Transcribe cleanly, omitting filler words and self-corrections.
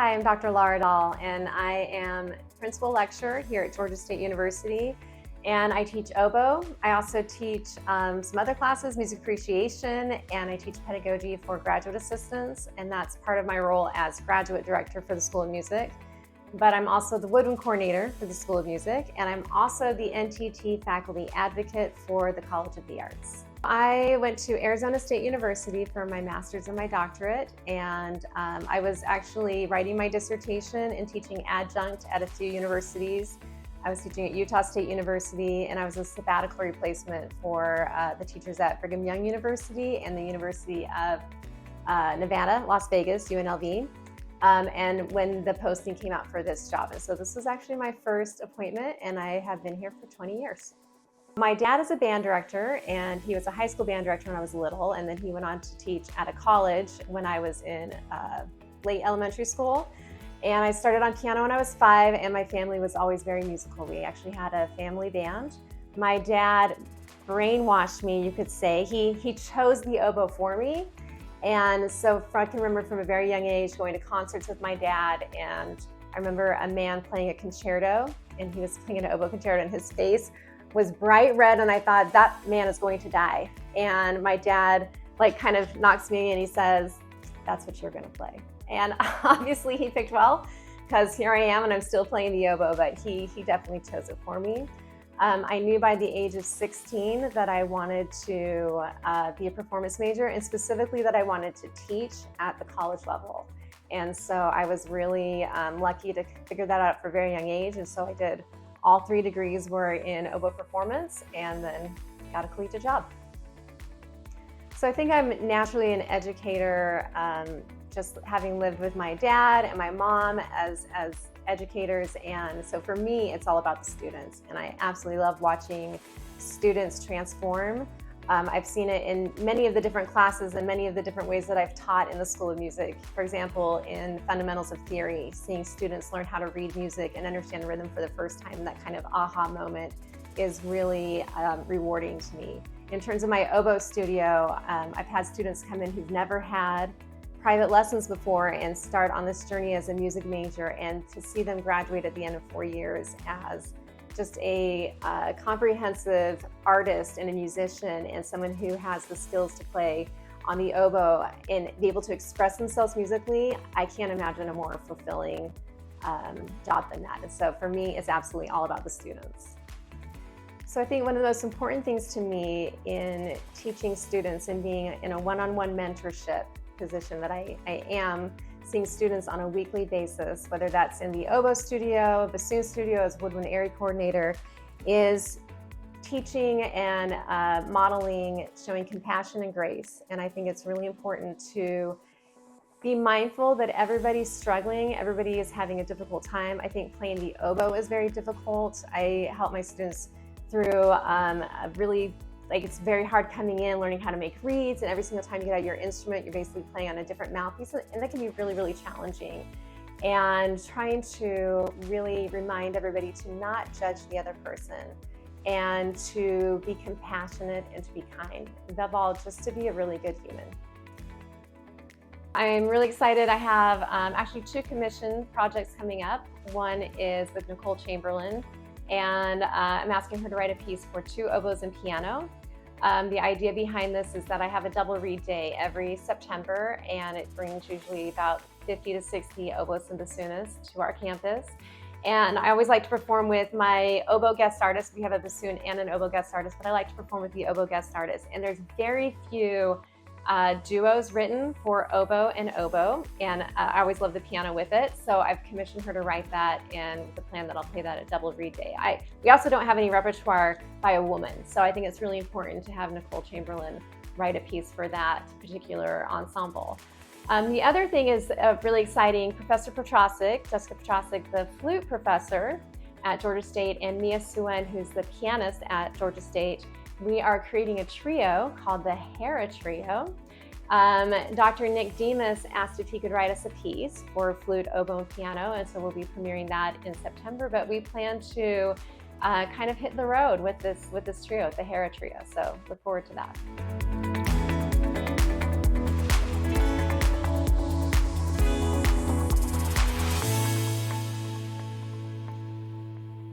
Hi, I'm Dr. Lara Dahl, and I am Principal Lecturer here at Georgia State University, and I teach oboe. I also teach some other classes, music appreciation, and I teach pedagogy for graduate assistants, and that's part of my role as graduate director for the School of Music. But I'm also the Woodwind Coordinator for the School of Music, and I'm also the NTT faculty advocate for the College of the Arts. I went to Arizona State University for my master's and my doctorate, and I was actually writing my dissertation and teaching adjunct at a few universities. I was teaching at Utah State University, and I was a sabbatical replacement for the teachers at Brigham Young University and the University of Nevada, Las Vegas, UNLV. And when the posting came out for this job. And so this was actually my first appointment, and I have been here for 20 years. My dad is a band director, and he was a high school band director when I was little, and then he went on to teach at a college when I was in late elementary school. And I started on piano when I was 5, and my family was always very musical. We actually had a family band. My dad brainwashed me, you could say. He chose the oboe for me. And so I can remember from a very young age going to concerts with my dad, and I remember a man playing a concerto, and he was playing an oboe concerto, and his face was bright red, and I thought, that man is going to die. And my dad kind of knocks me and he says, that's what you're gonna play. And obviously he picked well, because here I am and I'm still playing the oboe, but he definitely chose it for me. I knew by the age of 16 that I wanted to be a performance major, and specifically that I wanted to teach at the college level. And so I was really lucky to figure that out for a very young age, and so I did. All 3 degrees were in oboe performance, and then got a collegiate job. So I think I'm naturally an educator, just having lived with my dad and my mom as educators, and so for me it's all about the students, and I absolutely love watching students transform. I've seen it in many of the different classes and many of the different ways that I've taught in the School of Music. For example, in Fundamentals of Theory, seeing students learn how to read music and understand rhythm for the first time, that kind of aha moment is really rewarding to me. In terms of my oboe studio, I've had students come in who've never had private lessons before and start on this journey as a music major, and to see them graduate at the end of 4 years as just a comprehensive artist and a musician, and someone who has the skills to play on the oboe and be able to express themselves musically, I can't imagine a more fulfilling job than that. And so for me, it's absolutely all about the students. So I think one of the most important things to me in teaching students and being in a one-on-one mentorship position that I am, seeing students on a weekly basis, whether that's in the oboe studio, bassoon studio as Woodwind area coordinator, is teaching and modeling, showing compassion and grace. And I think it's really important to be mindful that everybody's struggling, everybody is having a difficult time. I think playing the oboe is very difficult. I help my students through it's very hard coming in, learning how to make reeds, and every single time you get out your instrument, you're basically playing on a different mouthpiece, and that can be really, really challenging. And trying to really remind everybody to not judge the other person, and to be compassionate and to be kind. Above all, just to be a really good human. I'm really excited. I have actually 2 commission projects coming up. One is with Nicole Chamberlain, and I'm asking her to write a piece for 2 oboes and piano. The idea behind this is that I have a double read day every September, and it brings usually about 50 to 60 oboists and bassoonists to our campus. And I always like to perform with my oboe guest artist. We have a bassoon and an oboe guest artist, but I like to perform with the oboe guest artist. And there's very few duos written for oboe and oboe, and I always love the piano with it, so I've commissioned her to write that, and with the plan that I'll play that at double read day. We also don't have any repertoire by a woman, so I think it's really important to have Nicole Chamberlain write a piece for that particular ensemble. The other thing is really exciting. Professor Petrosic, Jessica Petrosic, the flute professor at Georgia State, and Mia Suen, who's the pianist at Georgia State, we are creating a trio called the Hera Trio. Dr. Nick Demas asked if he could write us a piece for flute, oboe, and piano, and so we'll be premiering that in September, but we plan to kind of hit the road with this trio, the Hera Trio, so look forward to that.